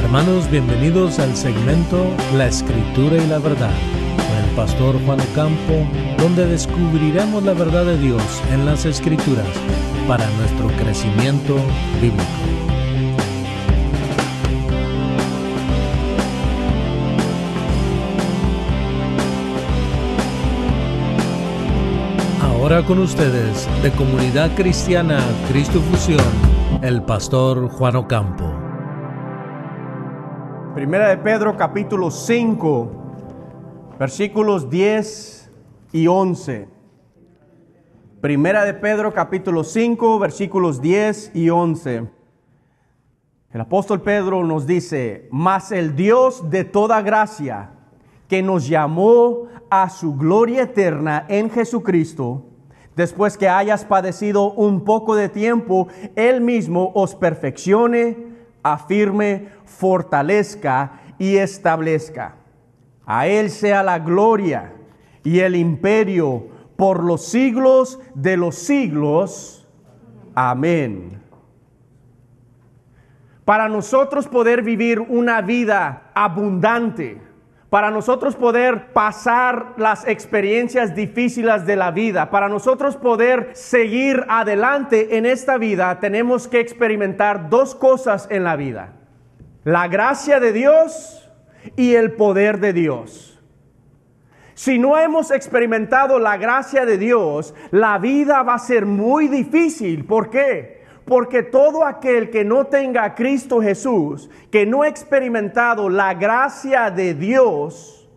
Hermanos, bienvenidos al segmento La Escritura y la Verdad, con el pastor Juan Ocampo, donde descubriremos la verdad de Dios en las Escrituras para nuestro crecimiento bíblico. Ahora con ustedes, de Comunidad Cristiana Cristo Fusión, el pastor Juan Ocampo. Primera de Pedro capítulo 5, versículos 10 y 11. Primera de Pedro capítulo 5, versículos 10 y 11. El apóstol Pedro nos dice: mas el Dios de toda gracia, que nos llamó a su gloria eterna en Jesucristo, después que hayas padecido un poco de tiempo, Él mismo os perfeccione, afirme, fortalezca y establezca. A Él sea la gloria y el imperio por los siglos de los siglos. Amén. Para nosotros poder vivir una vida abundante, para nosotros poder pasar las experiencias difíciles de la vida, para nosotros poder seguir adelante en esta vida, tenemos que experimentar dos cosas en la vida: la gracia de Dios y el poder de Dios. Si no hemos experimentado la gracia de Dios, la vida va a ser muy difícil. ¿Por qué? Porque todo aquel que no tenga a Cristo Jesús, que no ha experimentado la gracia de Dios,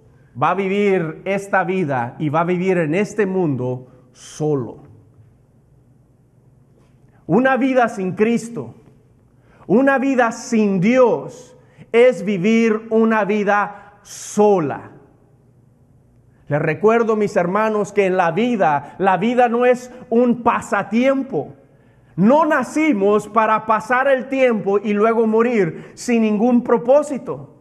va a vivir esta vida y va a vivir en este mundo solo. Una vida sin Cristo, una vida sin Dios, es vivir una vida sola. Les recuerdo, mis hermanos, que en la vida no es un pasatiempo. No nacimos para pasar el tiempo y luego morir sin ningún propósito.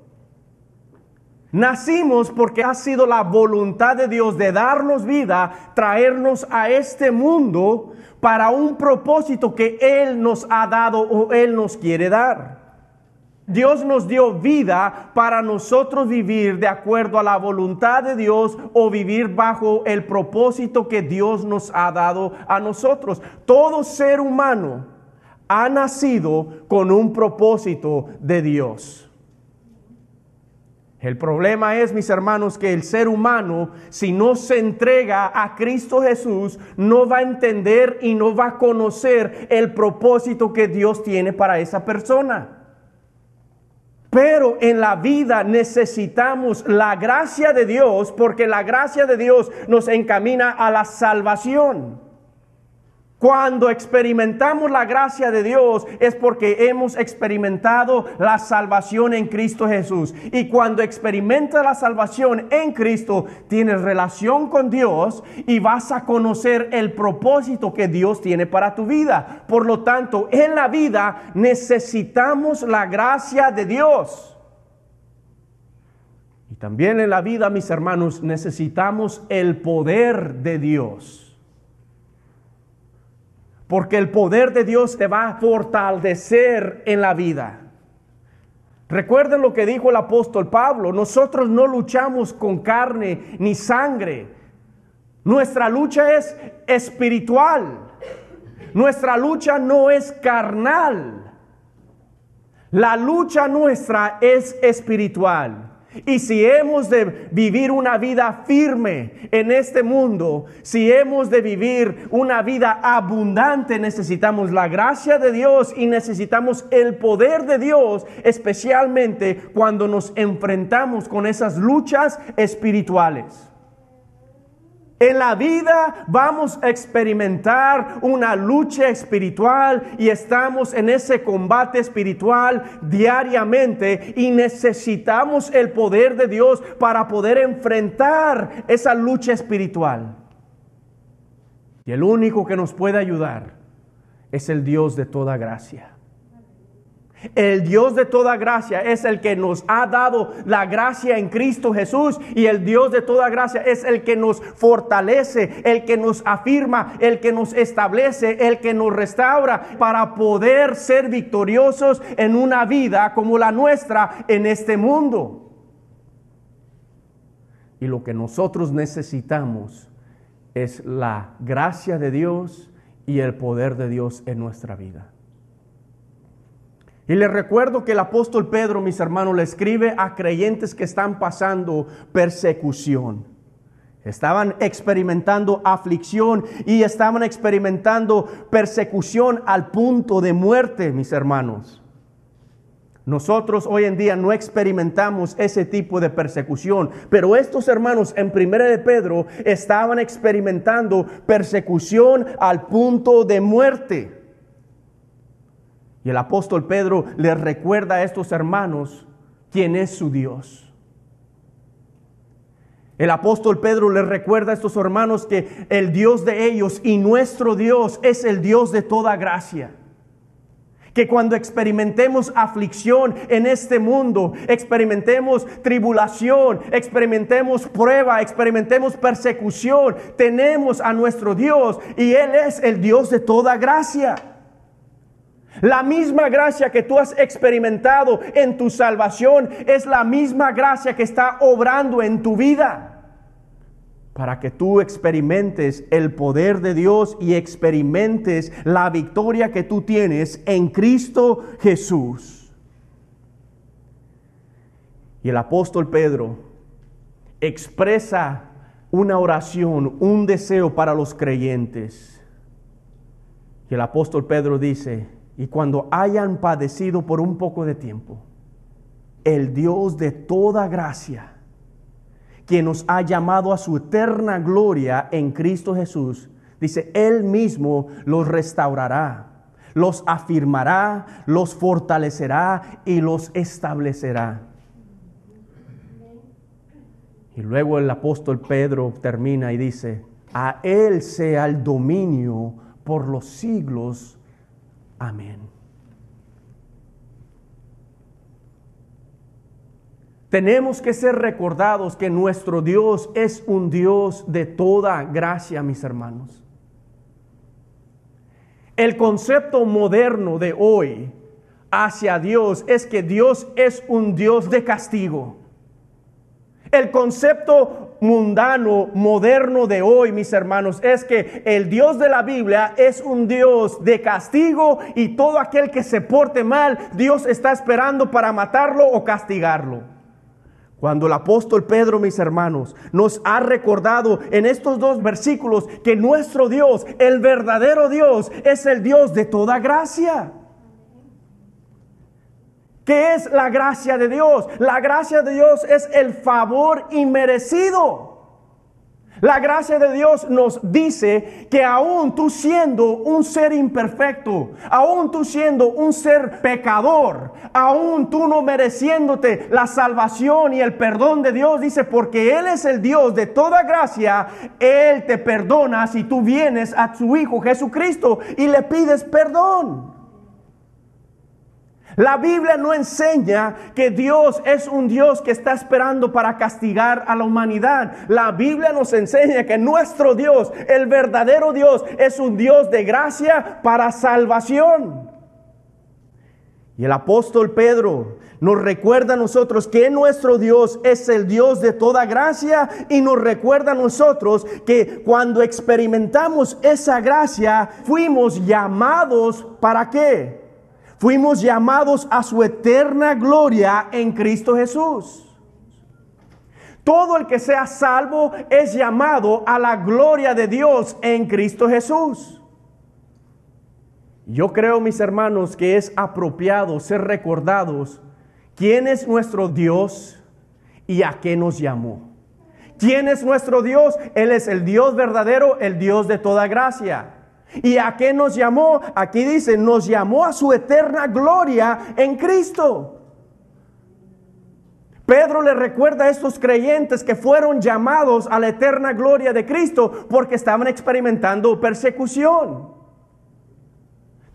Nacimos porque ha sido la voluntad de Dios de darnos vida, traernos a este mundo para un propósito que Él nos ha dado o Él nos quiere dar. Dios nos dio vida para nosotros vivir de acuerdo a la voluntad de Dios o vivir bajo el propósito que Dios nos ha dado a nosotros. Todo ser humano ha nacido con un propósito de Dios. El problema es, mis hermanos, que el ser humano, si no se entrega a Cristo Jesús, no va a entender y no va a conocer el propósito que Dios tiene para esa persona. Pero en la vida necesitamos la gracia de Dios, porque la gracia de Dios nos encamina a la salvación. Cuando experimentamos la gracia de Dios es porque hemos experimentado la salvación en Cristo Jesús. Y cuando experimentas la salvación en Cristo, tienes relación con Dios y vas a conocer el propósito que Dios tiene para tu vida. Por lo tanto, en la vida necesitamos la gracia de Dios. Y también en la vida, mis hermanos, necesitamos el poder de Dios. Porque el poder de Dios te va a fortalecer en la vida. Recuerden lo que dijo el apóstol Pablo: nosotros no luchamos con carne ni sangre. Nuestra lucha es espiritual. Nuestra lucha no es carnal. La lucha nuestra es espiritual. Y si hemos de vivir una vida firme en este mundo, si hemos de vivir una vida abundante, necesitamos la gracia de Dios y necesitamos el poder de Dios, especialmente cuando nos enfrentamos con esas luchas espirituales. En la vida vamos a experimentar una lucha espiritual y estamos en ese combate espiritual diariamente y necesitamos el poder de Dios para poder enfrentar esa lucha espiritual. Y el único que nos puede ayudar es el Dios de toda gracia. El Dios de toda gracia es el que nos ha dado la gracia en Cristo Jesús, y el Dios de toda gracia es el que nos fortalece, el que nos afirma, el que nos establece, el que nos restaura para poder ser victoriosos en una vida como la nuestra en este mundo. Y lo que nosotros necesitamos es la gracia de Dios y el poder de Dios en nuestra vida. Y les recuerdo que el apóstol Pedro, mis hermanos, le escribe a creyentes que están pasando persecución. Estaban experimentando aflicción y estaban experimentando persecución al punto de muerte, mis hermanos. Nosotros hoy en día no experimentamos ese tipo de persecución, pero estos hermanos en 1 de Pedro estaban experimentando persecución al punto de muerte. Y el apóstol Pedro les recuerda a estos hermanos quién es su Dios. El apóstol Pedro les recuerda a estos hermanos que el Dios de ellos y nuestro Dios es el Dios de toda gracia. Que cuando experimentemos aflicción en este mundo, experimentemos tribulación, experimentemos prueba, experimentemos persecución, tenemos a nuestro Dios y Él es el Dios de toda gracia. La misma gracia que tú has experimentado en tu salvación es la misma gracia que está obrando en tu vida, para que tú experimentes el poder de Dios y experimentes la victoria que tú tienes en Cristo Jesús. Y el apóstol Pedro expresa una oración, un deseo para los creyentes. Y el apóstol Pedro dice: y cuando hayan padecido por un poco de tiempo, el Dios de toda gracia, quien nos ha llamado a su eterna gloria en Cristo Jesús, dice, Él mismo los restaurará, los afirmará, los fortalecerá y los establecerá. Y luego el apóstol Pedro termina y dice: a Él sea el dominio por los siglos. Amén. Tenemos que ser recordados que nuestro Dios es un Dios de toda gracia, mis hermanos. El concepto moderno de hoy hacia Dios es que Dios es un Dios de castigo. El concepto mundano, moderno de hoy, mis hermanos, es que el Dios de la Biblia es un Dios de castigo y todo aquel que se porte mal, Dios está esperando para matarlo o castigarlo. Cuando el apóstol Pedro, mis hermanos, nos ha recordado en estos dos versículos que nuestro Dios, el verdadero Dios, es el Dios de toda gracia. ¿Qué es la gracia de Dios? La gracia de Dios es el favor inmerecido. La gracia de Dios nos dice que aún tú siendo un ser imperfecto, aún tú siendo un ser pecador, aún tú no mereciéndote la salvación y el perdón de Dios, dice, porque Él es el Dios de toda gracia, Él te perdona si tú vienes a su Hijo Jesucristo y le pides perdón. La Biblia no enseña que Dios es un Dios que está esperando para castigar a la humanidad. La Biblia nos enseña que nuestro Dios, el verdadero Dios, es un Dios de gracia para salvación. Y el apóstol Pedro nos recuerda a nosotros que nuestro Dios es el Dios de toda gracia y nos recuerda a nosotros que cuando experimentamos esa gracia fuimos llamados ¿para qué? Fuimos llamados a su eterna gloria en Cristo Jesús. Todo el que sea salvo es llamado a la gloria de Dios en Cristo Jesús. Yo creo, mis hermanos, que es apropiado ser recordados quién es nuestro Dios y a qué nos llamó. ¿Quién es nuestro Dios? Él es el Dios verdadero, el Dios de toda gracia. ¿Y a qué nos llamó? Aquí dice, nos llamó a su eterna gloria en Cristo. Pedro le recuerda a estos creyentes que fueron llamados a la eterna gloria de Cristo porque estaban experimentando persecución.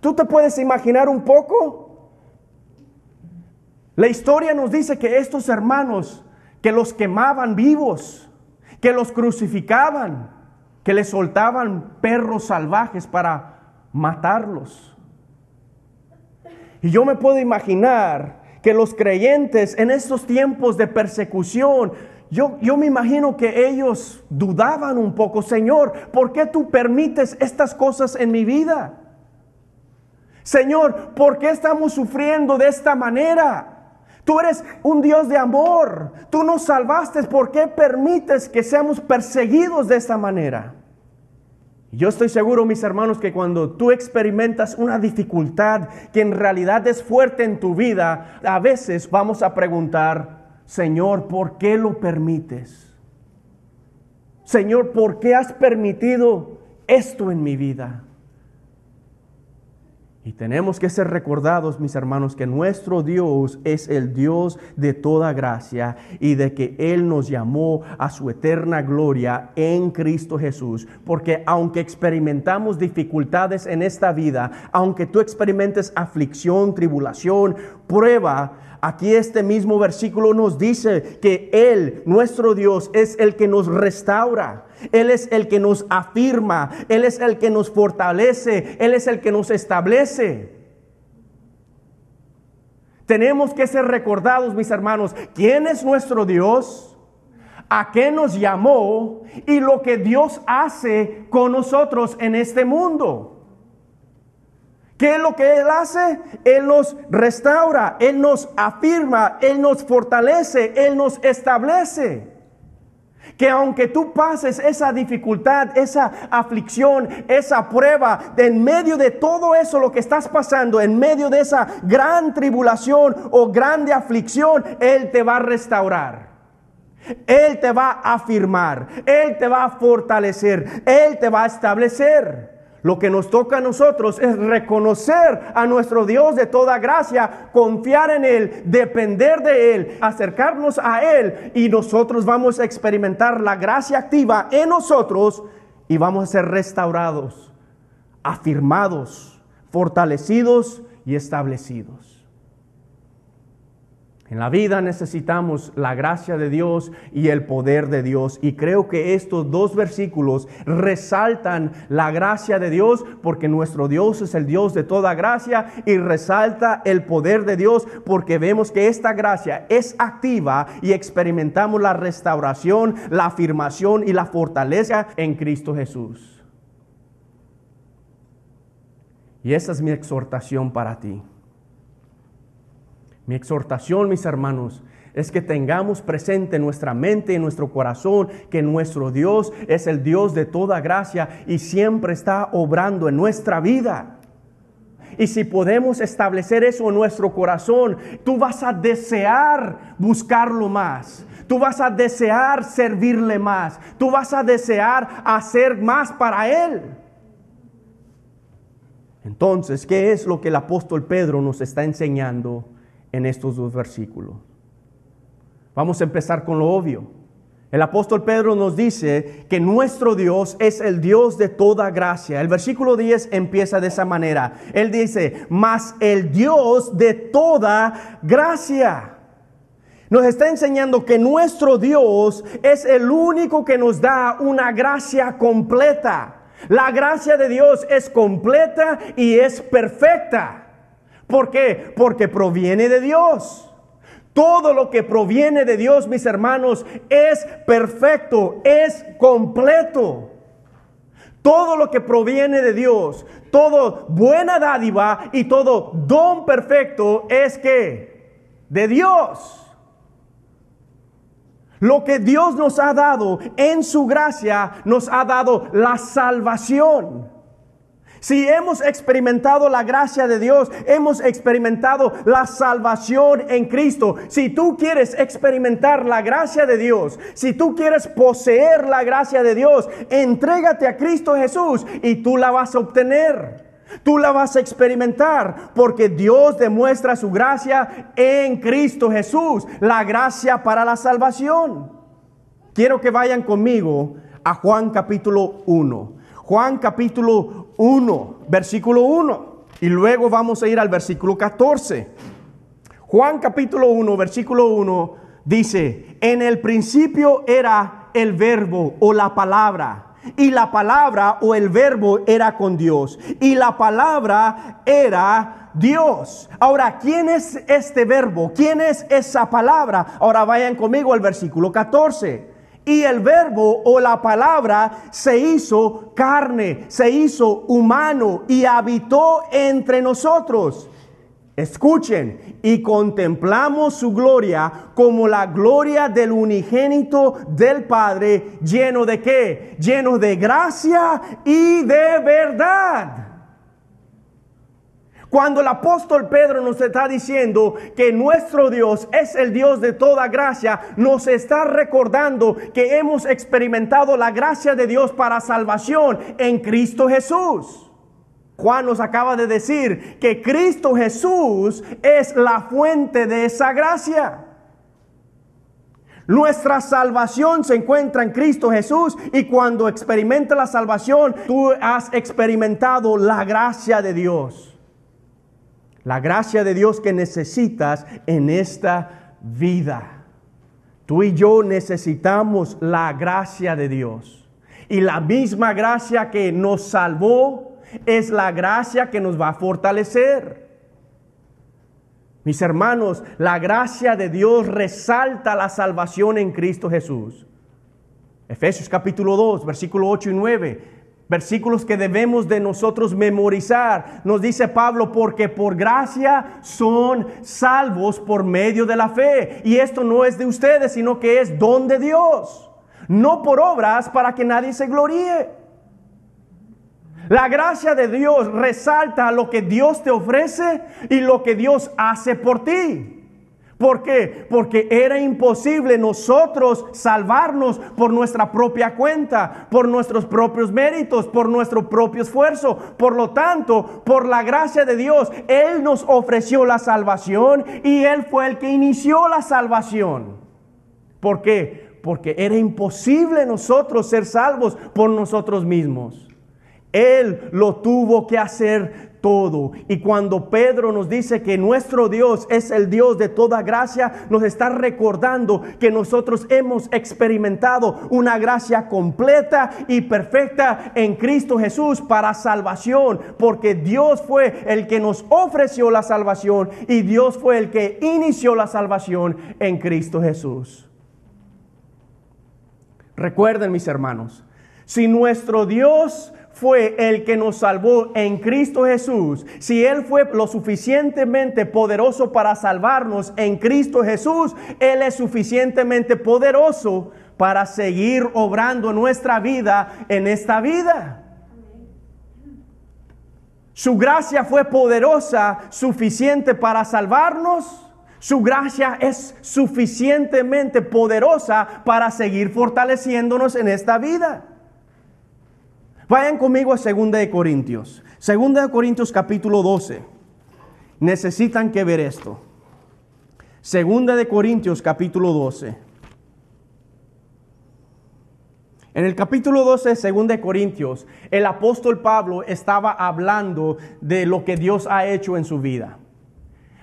¿Tú te puedes imaginar un poco? La historia nos dice que estos hermanos que los quemaban vivos, que los crucificaban, que les soltaban perros salvajes para matarlos. Y yo me puedo imaginar que los creyentes en estos tiempos de persecución, yo me imagino que ellos dudaban un poco. Señor, ¿por qué tú permites estas cosas en mi vida? Señor, ¿por qué estamos sufriendo de esta manera? Tú eres un Dios de amor. Tú nos salvaste. ¿Por qué permites que seamos perseguidos de esta manera? Yo estoy seguro, mis hermanos, que cuando tú experimentas una dificultad que en realidad es fuerte en tu vida, a veces vamos a preguntar, Señor, ¿por qué lo permites? Señor, ¿por qué has permitido esto en mi vida? Y tenemos que ser recordados, mis hermanos, que nuestro Dios es el Dios de toda gracia y de que Él nos llamó a su eterna gloria en Cristo Jesús. Porque aunque experimentamos dificultades en esta vida, aunque tú experimentes aflicción, tribulación, prueba, aquí este mismo versículo nos dice que Él, nuestro Dios, es el que nos restaura. Él es el que nos afirma, Él es el que nos fortalece, Él es el que nos establece. Tenemos que ser recordados, mis hermanos, quién es nuestro Dios, a qué nos llamó y lo que Dios hace con nosotros en este mundo. ¿Qué es lo que Él hace? Él nos restaura, Él nos afirma, Él nos fortalece, Él nos establece. Que aunque tú pases esa dificultad, esa aflicción, esa prueba, en medio de todo eso lo que estás pasando, en medio de esa gran tribulación o grande aflicción, Él te va a restaurar. Él te va a afirmar, Él te va a fortalecer, Él te va a establecer. Lo que nos toca a nosotros es reconocer a nuestro Dios de toda gracia, confiar en Él, depender de Él, acercarnos a Él y nosotros vamos a experimentar la gracia activa en nosotros y vamos a ser restaurados, afirmados, fortalecidos y establecidos. En la vida necesitamos la gracia de Dios y el poder de Dios. Y creo que estos dos versículos resaltan la gracia de Dios porque nuestro Dios es el Dios de toda gracia y resalta el poder de Dios porque vemos que esta gracia es activa y experimentamos la restauración, la afirmación y la fortaleza en Cristo Jesús. Y esa es mi exhortación para ti. Mi exhortación, mis hermanos, es que tengamos presente en nuestra mente y en nuestro corazón que nuestro Dios es el Dios de toda gracia y siempre está obrando en nuestra vida. Y si podemos establecer eso en nuestro corazón, tú vas a desear buscarlo más. Tú vas a desear servirle más. Tú vas a desear hacer más para Él. Entonces, ¿qué es lo que el apóstol Pedro nos está enseñando en estos dos versículos? Vamos a empezar con lo obvio. El apóstol Pedro nos dice que nuestro Dios es el Dios de toda gracia. El versículo 10 empieza de esa manera. Él dice, mas el Dios de toda gracia. Nos está enseñando que nuestro Dios es el único que nos da una gracia completa. La gracia de Dios es completa y es perfecta. ¿Por qué? Porque proviene de Dios. Todo lo que proviene de Dios, mis hermanos, es perfecto, es completo. Todo lo que proviene de Dios, todo buena dádiva y todo don perfecto es ¿qué? De Dios. Lo que Dios nos ha dado en su gracia, nos ha dado la salvación. Si hemos experimentado la gracia de Dios, hemos experimentado la salvación en Cristo. Si tú quieres experimentar la gracia de Dios, si tú quieres poseer la gracia de Dios, entrégate a Cristo Jesús y tú la vas a obtener. Tú la vas a experimentar porque Dios demuestra su gracia en Cristo Jesús, la gracia para la salvación. Quiero que vayan conmigo a Juan capítulo 1. Juan capítulo 1, versículo 1. Y luego vamos a ir al versículo 14. Juan capítulo 1, versículo 1 dice: en el principio era el verbo o la palabra, y la palabra o el verbo era con Dios, y la palabra era Dios. Ahora, ¿quién es este verbo? ¿Quién es esa palabra? Ahora vayan conmigo al versículo 14. Y el verbo o la palabra se hizo carne, se hizo humano y habitó entre nosotros. Escuchen, y contemplamos su gloria como la gloria del unigénito del Padre, lleno de ¿qué? Lleno de gracia y de verdad. Cuando el apóstol Pedro nos está diciendo que nuestro Dios es el Dios de toda gracia, nos está recordando que hemos experimentado la gracia de Dios para salvación en Cristo Jesús. Juan nos acaba de decir que Cristo Jesús es la fuente de esa gracia. Nuestra salvación se encuentra en Cristo Jesús, y cuando experimentas la salvación, tú has experimentado la gracia de Dios. La gracia de Dios que necesitas en esta vida. Tú y yo necesitamos la gracia de Dios. Y la misma gracia que nos salvó es la gracia que nos va a fortalecer. Mis hermanos, la gracia de Dios resalta la salvación en Cristo Jesús. Efesios capítulo 2, versículo 8 y 9. Versículos que debemos de nosotros memorizar. Nos dice Pablo: porque por gracia son salvos por medio de la fe. Y esto no es de ustedes, sino que es don de Dios. No por obras, para que nadie se gloríe. La gracia de Dios resalta lo que Dios te ofrece y lo que Dios hace por ti. ¿Por qué? Porque era imposible nosotros salvarnos por nuestra propia cuenta, por nuestros propios méritos, por nuestro propio esfuerzo. Por lo tanto, por la gracia de Dios, Él nos ofreció la salvación y Él fue el que inició la salvación. ¿Por qué? Porque era imposible nosotros ser salvos por nosotros mismos. Él lo tuvo que hacer todo. Y cuando Pedro nos dice que nuestro Dios es el Dios de toda gracia, nos está recordando que nosotros hemos experimentado una gracia completa y perfecta en Cristo Jesús para salvación, porque Dios fue el que nos ofreció la salvación y Dios fue el que inició la salvación en Cristo Jesús. Recuerden, mis hermanos, si nuestro Dios fue el que nos salvó en Cristo Jesús, si Él fue lo suficientemente poderoso para salvarnos en Cristo Jesús, Él es suficientemente poderoso para seguir obrando nuestra vida en esta vida. Su gracia fue poderosa, suficiente para salvarnos. Su gracia es suficientemente poderosa para seguir fortaleciéndonos en esta vida. Vayan conmigo a 2 de Corintios. 2 de Corintios capítulo 12. Necesitan que ver esto. 2 de Corintios capítulo 12. En el capítulo 12 de 2 de Corintios, el apóstol Pablo estaba hablando de lo que Dios ha hecho en su vida.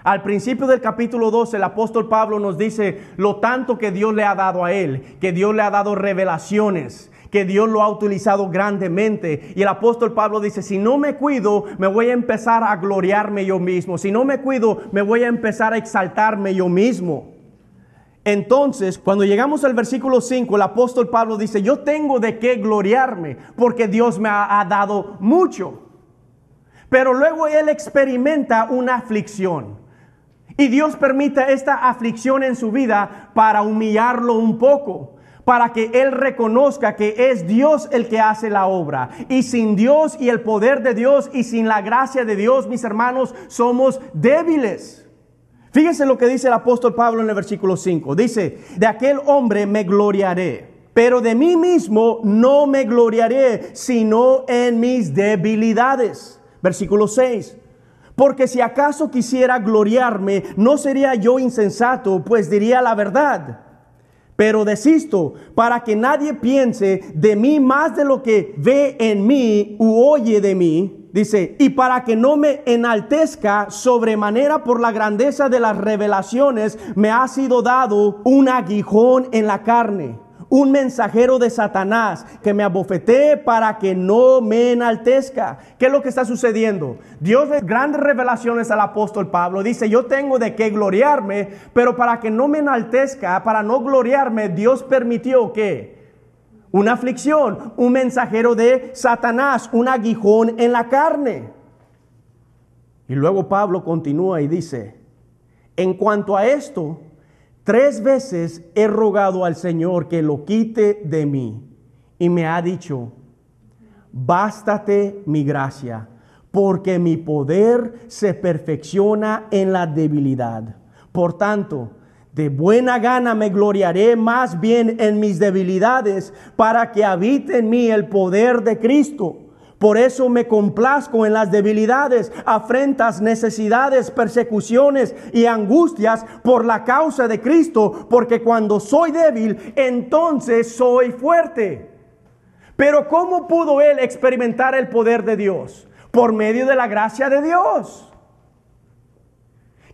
Al principio del capítulo 12, el apóstol Pablo nos dice lo tanto que Dios le ha dado a él, que Dios le ha dado revelaciones, que Dios lo ha utilizado grandemente. Y el apóstol Pablo dice: si no me cuido, me voy a empezar a gloriarme yo mismo. Si no me cuido, me voy a empezar a exaltarme yo mismo. Entonces, cuando llegamos al versículo 5, el apóstol Pablo dice: yo tengo de qué gloriarme, porque Dios me ha dado mucho. Pero luego él experimenta una aflicción. Y Dios permite esta aflicción en su vida para humillarlo un poco, para que él reconozca que es Dios el que hace la obra. Y sin Dios y el poder de Dios y sin la gracia de Dios, mis hermanos, somos débiles. Fíjense lo que dice el apóstol Pablo en el versículo 5. Dice: de aquel hombre me gloriaré, pero de mí mismo no me gloriaré, sino en mis debilidades. Versículo 6. Porque si acaso quisiera gloriarme, no sería yo insensato, pues diría la verdad. Pero desisto, para que nadie piense de mí más de lo que ve en mí u oye de mí. Dice, y para que no me enaltezca sobremanera por la grandeza de las revelaciones, me ha sido dado un aguijón en la carne, un mensajero de Satanás que me abofetee para que no me enaltezca. ¿Qué es lo que está sucediendo? Dios le da grandes revelaciones al apóstol Pablo. Dice, yo tengo de qué gloriarme, pero para que no me enaltezca, para no gloriarme, Dios permitió que una aflicción, un mensajero de Satanás, un aguijón en la carne. Y luego Pablo continúa y dice, en cuanto a esto, 3 veces he rogado al Señor que lo quite de mí. Y me ha dicho, bástate mi gracia, porque mi poder se perfecciona en la debilidad. Por tanto, de buena gana me gloriaré más bien en mis debilidades, para que habite en mí el poder de Cristo. Por eso me complazco en las debilidades, afrentas, necesidades, persecuciones y angustias por la causa de Cristo, porque cuando soy débil, entonces soy fuerte. Pero ¿cómo pudo él experimentar el poder de Dios? Por medio de la gracia de Dios.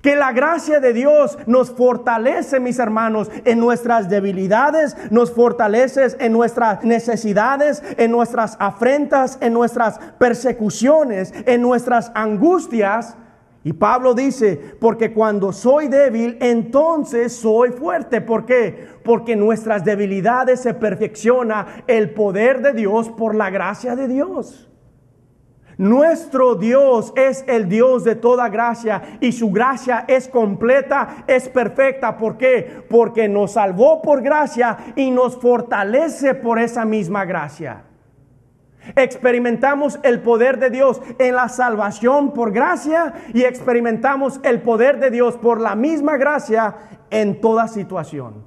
Que la gracia de Dios nos fortalece, mis hermanos, en nuestras debilidades, nos fortalece en nuestras necesidades, en nuestras afrentas, en nuestras persecuciones, en nuestras angustias. Y Pablo dice, porque cuando soy débil, entonces soy fuerte. ¿Por qué? Porque en nuestras debilidades se perfecciona el poder de Dios por la gracia de Dios. Nuestro Dios es el Dios de toda gracia y su gracia es completa, es perfecta. ¿Por qué? Porque nos salvó por gracia y nos fortalece por esa misma gracia. Experimentamos el poder de Dios en la salvación por gracia y experimentamos el poder de Dios por la misma gracia en toda situación.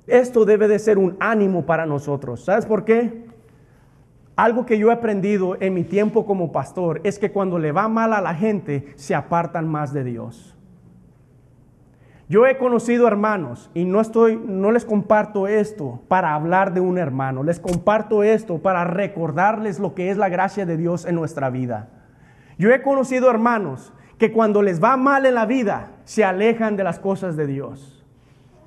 Esto debe de ser un ánimo para nosotros. ¿Sabes por qué? Algo que yo he aprendido en mi tiempo como pastor es que cuando le va mal a la gente, se apartan más de Dios. Yo he conocido hermanos, y no les comparto esto para hablar de un hermano, les comparto esto para recordarles lo que es la gracia de Dios en nuestra vida. Yo he conocido hermanos que cuando les va mal en la vida, se alejan de las cosas de Dios.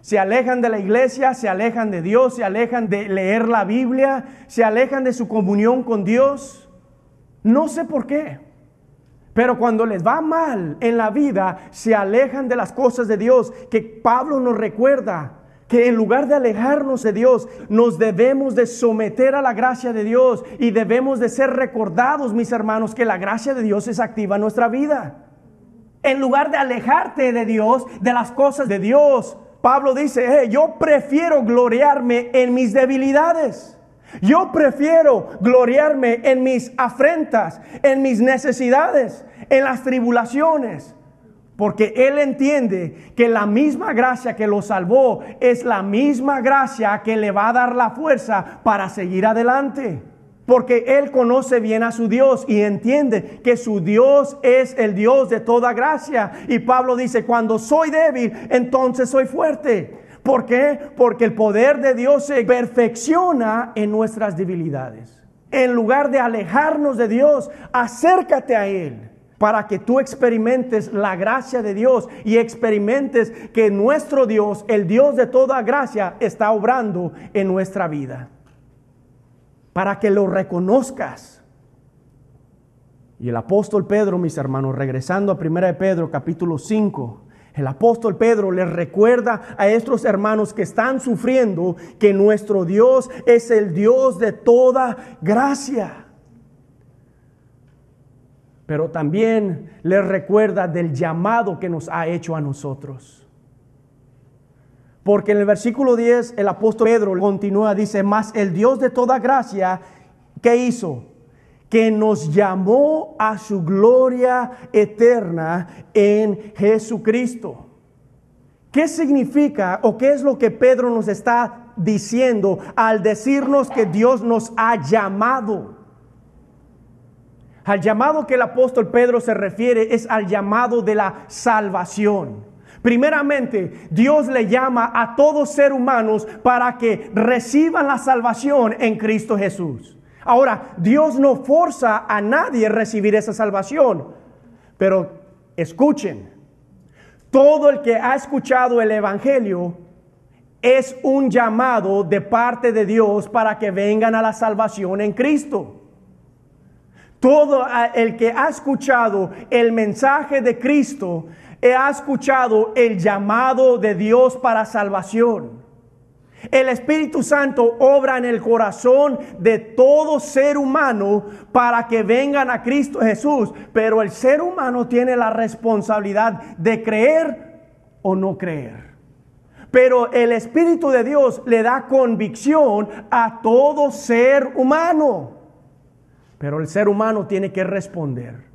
Se alejan de la iglesia, se alejan de Dios, se alejan de leer la Biblia, se alejan de su comunión con Dios. No sé por qué, pero cuando les va mal en la vida, se alejan de las cosas de Dios, que Pablo nos recuerda que en lugar de alejarnos de Dios, nos debemos de someter a la gracia de Dios y debemos de ser recordados, mis hermanos, que la gracia de Dios es activa en nuestra vida. En lugar de alejarte de Dios, de las cosas de Dios, Pablo dice, yo prefiero gloriarme en mis debilidades. Yo prefiero gloriarme en mis afrentas, en mis necesidades, en las tribulaciones. Porque él entiende que la misma gracia que lo salvó es la misma gracia que le va a dar la fuerza para seguir adelante. Porque él conoce bien a su Dios y entiende que su Dios es el Dios de toda gracia. Y Pablo dice, cuando soy débil, entonces soy fuerte. ¿Por qué? Porque el poder de Dios se perfecciona en nuestras debilidades. En lugar de alejarnos de Dios, acércate a Él para que tú experimentes la gracia de Dios y experimentes que nuestro Dios, el Dios de toda gracia, está obrando en nuestra vida. Para que lo reconozcas. Y el apóstol Pedro, mis hermanos, regresando a 1 de Pedro capítulo 5, el apóstol Pedro les recuerda a estos hermanos que están sufriendo que nuestro Dios es el Dios de toda gracia. Pero también les recuerda del llamado que nos ha hecho a nosotros. Porque en el versículo 10 el apóstol Pedro continúa, dice, mas el Dios de toda gracia, ¿qué hizo? Que nos llamó a su gloria eterna en Jesucristo. ¿Qué significa o qué es lo que Pedro nos está diciendo al decirnos que Dios nos ha llamado? Al llamado que el apóstol Pedro se refiere es al llamado de la salvación. Primeramente, Dios le llama a todo ser humano para que reciban la salvación en Cristo Jesús. Ahora, Dios no forza a nadie a recibir esa salvación. Pero escuchen, todo el que ha escuchado el Evangelio es un llamado de parte de Dios para que vengan a la salvación en Cristo. Todo el que ha escuchado el mensaje de Cristo ha escuchado el llamado de Dios para salvación. El Espíritu Santo obra en el corazón de todo ser humano para que vengan a Cristo Jesús, pero el ser humano tiene la responsabilidad de creer o no creer. Pero el Espíritu de Dios le da convicción a todo ser humano. Pero el ser humano tiene que responder.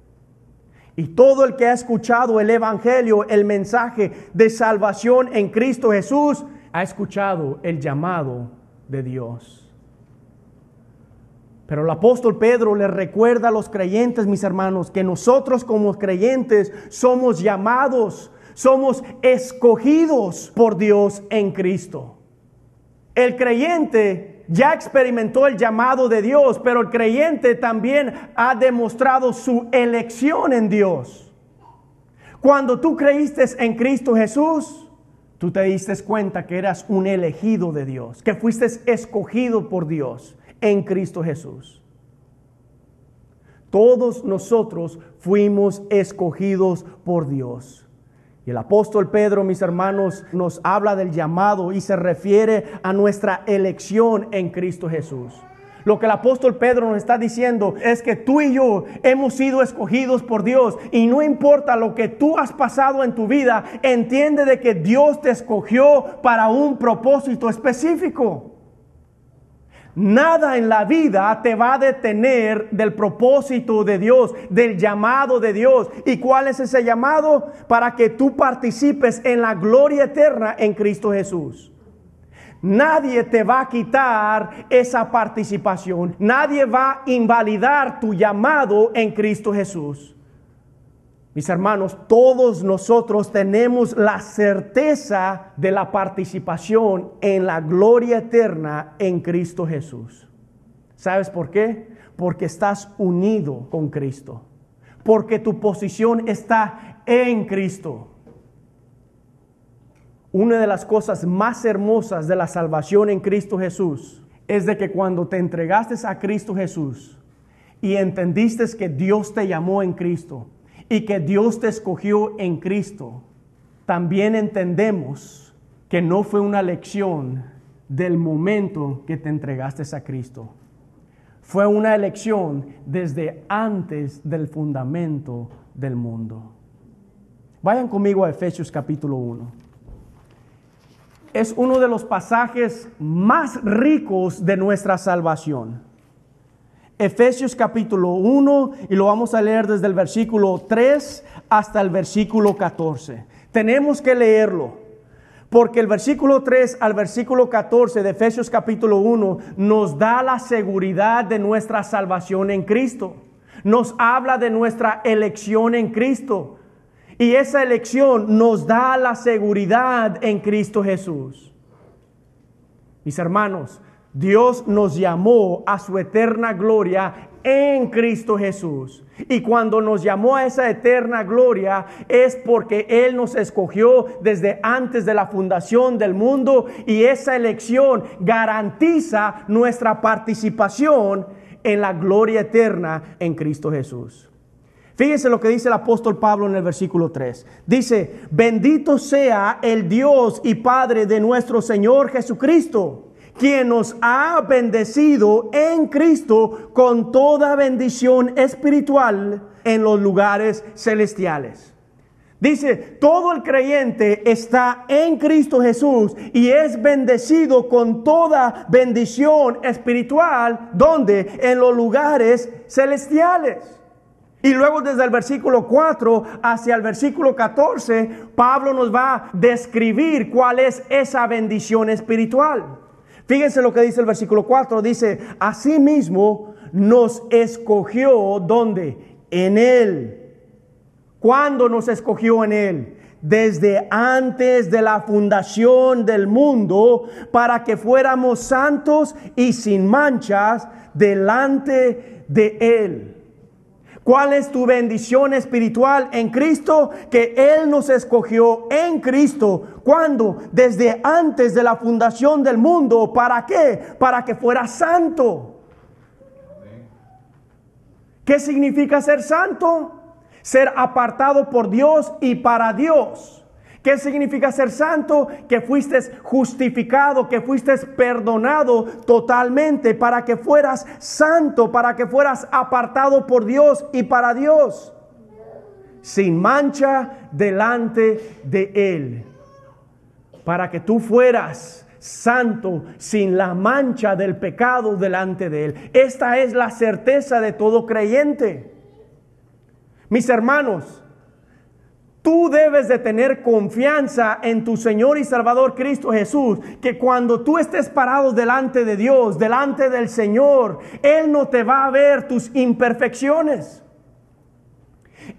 Y todo el que ha escuchado el Evangelio, el mensaje de salvación en Cristo Jesús, ha escuchado el llamado de Dios. Pero el apóstol Pedro le recuerda a los creyentes, mis hermanos, que nosotros como creyentes somos llamados, somos escogidos por Dios en Cristo. El creyente ya experimentó el llamado de Dios, pero el creyente también ha demostrado su elección en Dios. Cuando tú creíste en Cristo Jesús, tú te diste cuenta que eras un elegido de Dios, que fuiste escogido por Dios en Cristo Jesús. Todos nosotros fuimos escogidos por Dios. Y el apóstol Pedro, mis hermanos, nos habla del llamado y se refiere a nuestra elección en Cristo Jesús. Lo que el apóstol Pedro nos está diciendo es que tú y yo hemos sido escogidos por Dios, y no importa lo que tú has pasado en tu vida, entiende de que Dios te escogió para un propósito específico. Nada en la vida te va a detener del propósito de Dios, del llamado de Dios. ¿Y cuál es ese llamado? Para que tú participes en la gloria eterna en Cristo Jesús. Nadie te va a quitar esa participación. Nadie va a invalidar tu llamado en Cristo Jesús. Mis hermanos, todos nosotros tenemos la certeza de la participación en la gloria eterna en Cristo Jesús. ¿Sabes por qué? Porque estás unido con Cristo. Porque tu posición está en Cristo. Una de las cosas más hermosas de la salvación en Cristo Jesús es de que cuando te entregaste a Cristo Jesús y entendiste que Dios te llamó en Cristo y que Dios te escogió en Cristo, también entendemos que no fue una elección del momento que te entregaste a Cristo. Fue una elección desde antes del fundamento del mundo. Vayan conmigo a Efesios capítulo 1. Es uno de los pasajes más ricos de nuestra salvación. Efesios capítulo 1, y lo vamos a leer desde el versículo 3 hasta el versículo 14. Tenemos que leerlo, porque el versículo 3 al versículo 14 de Efesios capítulo 1 nos da la seguridad de nuestra salvación en Cristo. Nos habla de nuestra elección en Cristo. Y esa elección nos da la seguridad en Cristo Jesús. Mis hermanos, Dios nos llamó a su eterna gloria en Cristo Jesús. Y cuando nos llamó a esa eterna gloria es porque Él nos escogió desde antes de la fundación del mundo, y esa elección garantiza nuestra participación en la gloria eterna en Cristo Jesús. Fíjense lo que dice el apóstol Pablo en el versículo 3. Dice: bendito sea el Dios y Padre de nuestro Señor Jesucristo, quien nos ha bendecido en Cristo con toda bendición espiritual en los lugares celestiales. Dice, todo el creyente está en Cristo Jesús y es bendecido con toda bendición espiritual. ¿Dónde? En los lugares celestiales. Y luego desde el versículo 4 hacia el versículo 14, Pablo nos va a describir cuál es esa bendición espiritual. Fíjense lo que dice el versículo 4, dice: asimismo nos escogió, ¿dónde? En Él. ¿Cuándo nos escogió en Él? Desde antes de la fundación del mundo, para que fuéramos santos y sin manchas delante de Él. ¿Cuál es tu bendición espiritual en Cristo? Que Él nos escogió en Cristo. ¿Cuándo? Desde antes de la fundación del mundo. ¿Para qué? Para que fuera santo. ¿Qué significa ser santo? Ser apartado por Dios y para Dios. ¿Qué significa ser santo? Que fuiste justificado, que fuiste perdonado totalmente para que fueras santo, para que fueras apartado por Dios y para Dios. Sin mancha delante de Él. Para que tú fueras santo, sin la mancha del pecado delante de Él. Esta es la certeza de todo creyente. Mis hermanos, tú debes de tener confianza en tu Señor y Salvador Cristo Jesús, que cuando tú estés parado delante de Dios, delante del Señor, Él no te va a ver tus imperfecciones.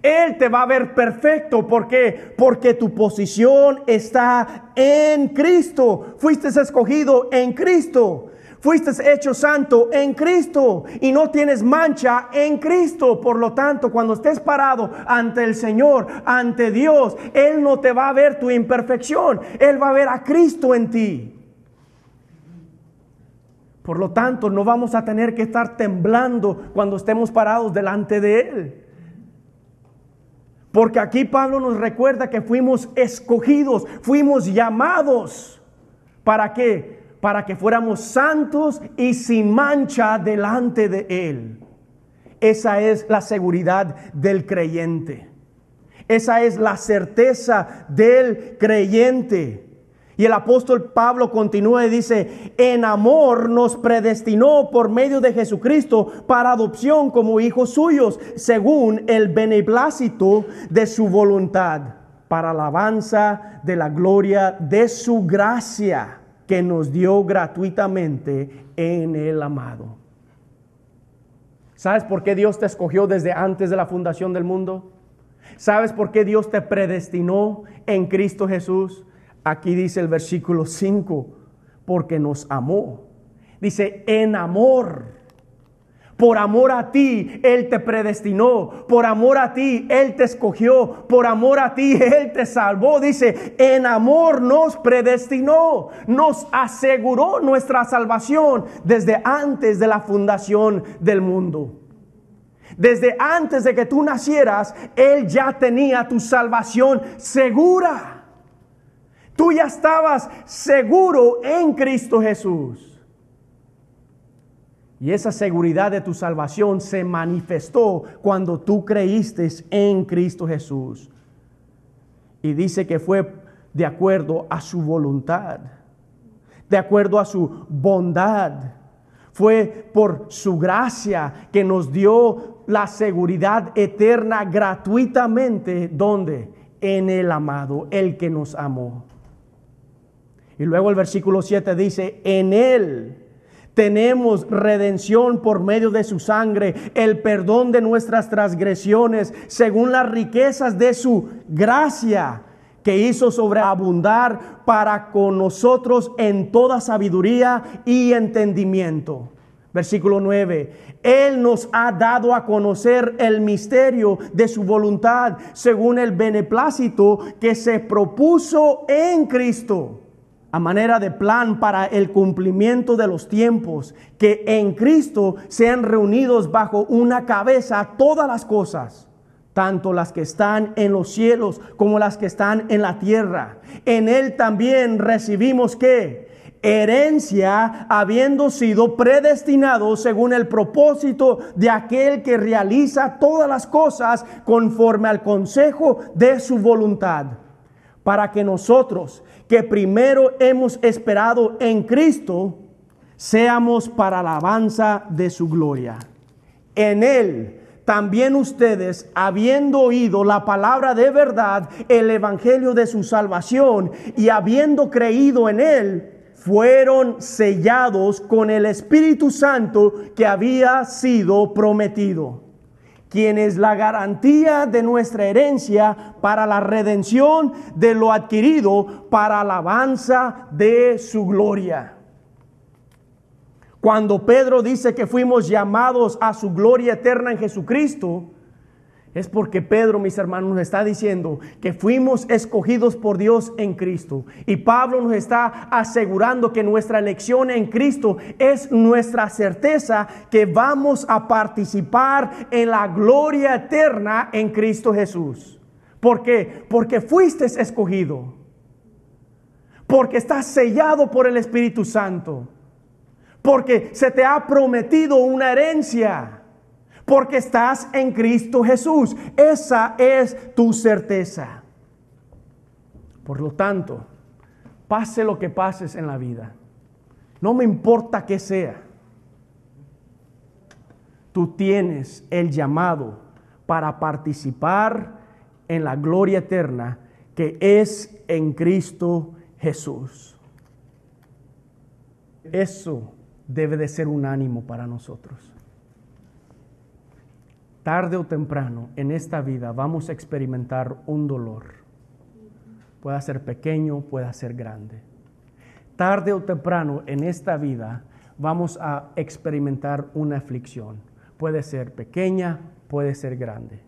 Él te va a ver perfecto. ¿Por qué? Porque tu posición está en Cristo. Fuiste escogido en Cristo. Fuiste hecho santo en Cristo y no tienes mancha en Cristo. Por lo tanto, cuando estés parado ante el Señor, ante Dios, Él no te va a ver tu imperfección. Él va a ver a Cristo en ti. Por lo tanto, no vamos a tener que estar temblando cuando estemos parados delante de Él. Porque aquí Pablo nos recuerda que fuimos escogidos, fuimos llamados. ¿Para qué? Para que fuéramos santos y sin mancha delante de Él. Esa es la seguridad del creyente. Esa es la certeza del creyente. Y el apóstol Pablo continúa y dice: en amor nos predestinó por medio de Jesucristo para adopción como hijos suyos, según el beneplácito de su voluntad, para alabanza de la gloria de su gracia, que nos dio gratuitamente en el amado. ¿Sabes por qué Dios te escogió desde antes de la fundación del mundo? ¿Sabes por qué Dios te predestinó en Cristo Jesús? Aquí dice el versículo 5, porque nos amó. Dice, en amor. Por amor a ti, Él te predestinó. Por amor a ti, Él te escogió. Por amor a ti, Él te salvó. Dice, en amor nos predestinó. Nos aseguró nuestra salvación desde antes de la fundación del mundo. Desde antes de que tú nacieras, Él ya tenía tu salvación segura. Tú ya estabas seguro en Cristo Jesús. Y esa seguridad de tu salvación se manifestó cuando tú creíste en Cristo Jesús. Y dice que fue de acuerdo a su voluntad, de acuerdo a su bondad. Fue por su gracia que nos dio la seguridad eterna gratuitamente. ¿Dónde? En el amado, el que nos amó. Y luego el versículo 7 dice, en Él tenemos redención por medio de su sangre, el perdón de nuestras transgresiones, según las riquezas de su gracia, que hizo sobreabundar para con nosotros en toda sabiduría y entendimiento. Versículo 9, Él nos ha dado a conocer el misterio de su voluntad, según el beneplácito que se propuso en Cristo, a manera de plan para el cumplimiento de los tiempos, que en Cristo sean reunidos bajo una cabeza todas las cosas, tanto las que están en los cielos como las que están en la tierra. En Él también recibimos ¿qué? Herencia, habiendo sido predestinados según el propósito de aquel que realiza todas las cosas conforme al consejo de su voluntad, para que nosotros, que primero hemos esperado en Cristo, seamos para alabanza de su gloria. En Él también ustedes, habiendo oído la palabra de verdad, el evangelio de su salvación, y habiendo creído en Él, fueron sellados con el Espíritu Santo que había sido prometido, quien es la garantía de nuestra herencia para la redención de lo adquirido para alabanza de su gloria. Cuando Pedro dice que fuimos llamados a su gloria eterna en Jesucristo, es porque Pedro, mis hermanos, nos está diciendo que fuimos escogidos por Dios en Cristo. Y Pablo nos está asegurando que nuestra elección en Cristo es nuestra certeza que vamos a participar en la gloria eterna en Cristo Jesús. ¿Por qué? Porque fuiste escogido. Porque estás sellado por el Espíritu Santo. Porque se te ha prometido una herencia. Porque estás en Cristo Jesús. Esa es tu certeza. Por lo tanto, pase lo que pases en la vida, no me importa qué sea, tú tienes el llamado para participar en la gloria eterna que es en Cristo Jesús. Eso debe de ser un ánimo para nosotros. Tarde o temprano en esta vida vamos a experimentar un dolor. Puede ser pequeño, puede ser grande. Tarde o temprano en esta vida vamos a experimentar una aflicción. Puede ser pequeña, puede ser grande.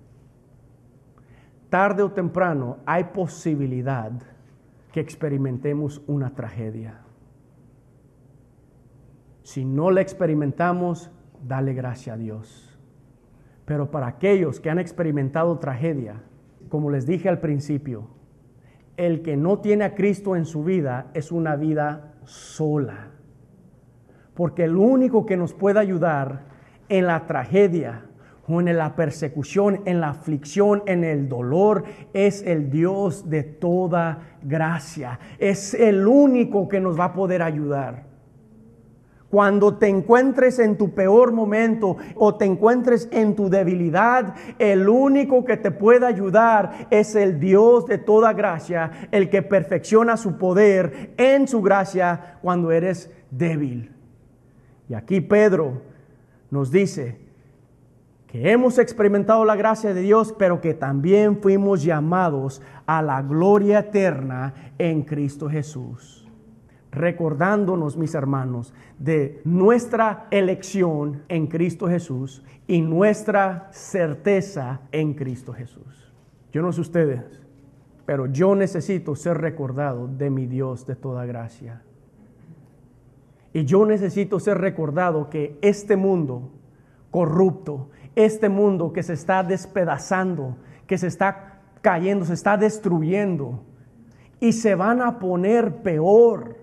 Tarde o temprano hay posibilidad que experimentemos una tragedia. Si no la experimentamos, dale gracias a Dios. Pero para aquellos que han experimentado tragedia, como les dije al principio, el que no tiene a Cristo en su vida es una vida sola. Porque el único que nos puede ayudar en la tragedia o en la persecución, en la aflicción, en el dolor, es el Dios de toda gracia. Es el único que nos va a poder ayudar. Cuando te encuentres en tu peor momento o te encuentres en tu debilidad, el único que te puede ayudar es el Dios de toda gracia, el que perfecciona su poder en su gracia cuando eres débil. Y aquí Pedro nos dice que hemos experimentado la gracia de Dios, pero que también fuimos llamados a la gloria eterna en Cristo Jesús. Recordándonos, mis hermanos, de nuestra elección en Cristo Jesús y nuestra certeza en Cristo Jesús. Yo no sé ustedes, pero yo necesito ser recordado de mi Dios de toda gracia. Y yo necesito ser recordado que este mundo corrupto, este mundo que se está despedazando, que se está cayendo, se está destruyendo y se van a poner peor.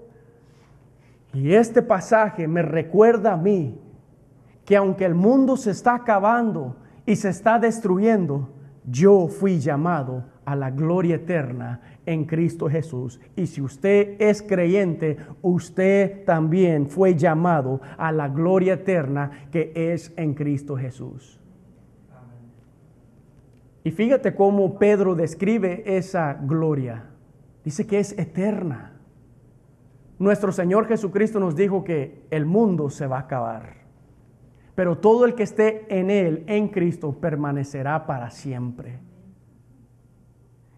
Y este pasaje me recuerda a mí que aunque el mundo se está acabando y se está destruyendo, yo fui llamado a la gloria eterna en Cristo Jesús. Y si usted es creyente, usted también fue llamado a la gloria eterna que es en Cristo Jesús. Y fíjate cómo Pedro describe esa gloria. Dice que es eterna. Nuestro Señor Jesucristo nos dijo que el mundo se va a acabar, pero todo el que esté en Él, en Cristo, permanecerá para siempre.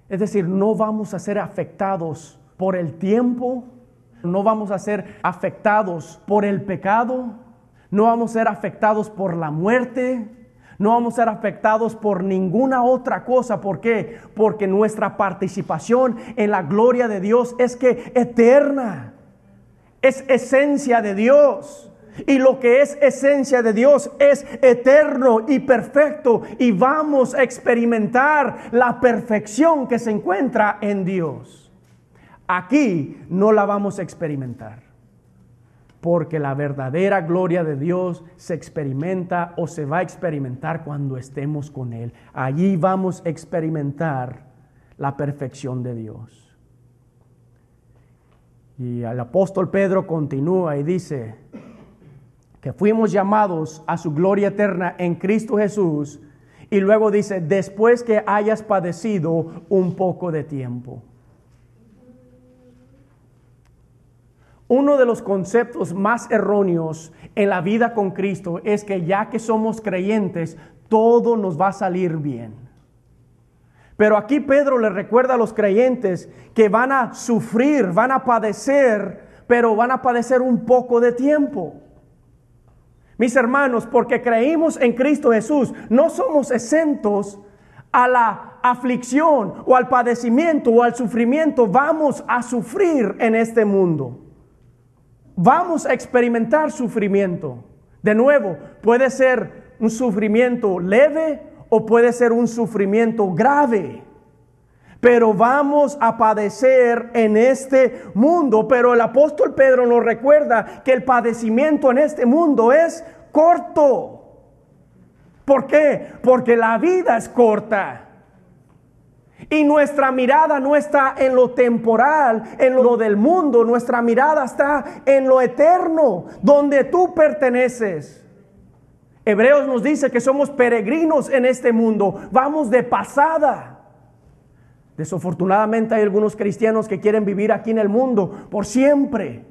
Es decir, no vamos a ser afectados por el tiempo, no vamos a ser afectados por el pecado, no vamos a ser afectados por la muerte, no vamos a ser afectados por ninguna otra cosa. ¿Por qué? Porque nuestra participación en la gloria de Dios es que eterna. Es esencia de Dios. Y lo que es esencia de Dios es eterno y perfecto. Y vamos a experimentar la perfección que se encuentra en Dios. Aquí no la vamos a experimentar. Porque la verdadera gloria de Dios se experimenta o se va a experimentar cuando estemos con Él. Allí vamos a experimentar la perfección de Dios. Y el apóstol Pedro continúa y dice que fuimos llamados a su gloria eterna en Cristo Jesús. Y luego dice, después que hayas padecido un poco de tiempo. Uno de los conceptos más erróneos en la vida con Cristo es que ya que somos creyentes, todo nos va a salir bien. Pero aquí Pedro le recuerda a los creyentes que van a sufrir, van a padecer, pero van a padecer un poco de tiempo. Mis hermanos, porque creímos en Cristo Jesús, no somos exentos a la aflicción o al padecimiento o al sufrimiento. Vamos a sufrir en este mundo. Vamos a experimentar sufrimiento. De nuevo, puede ser un sufrimiento leve o puede ser un sufrimiento grave. Pero vamos a padecer en este mundo. Pero el apóstol Pedro nos recuerda que el padecimiento en este mundo es corto. ¿Por qué? Porque la vida es corta. Y nuestra mirada no está en lo temporal, en lo del mundo. Nuestra mirada está en lo eterno, donde tú perteneces. Hebreos nos dice que somos peregrinos en este mundo. Vamos de pasada. Desafortunadamente hay algunos cristianos que quieren vivir aquí en el mundo por siempre.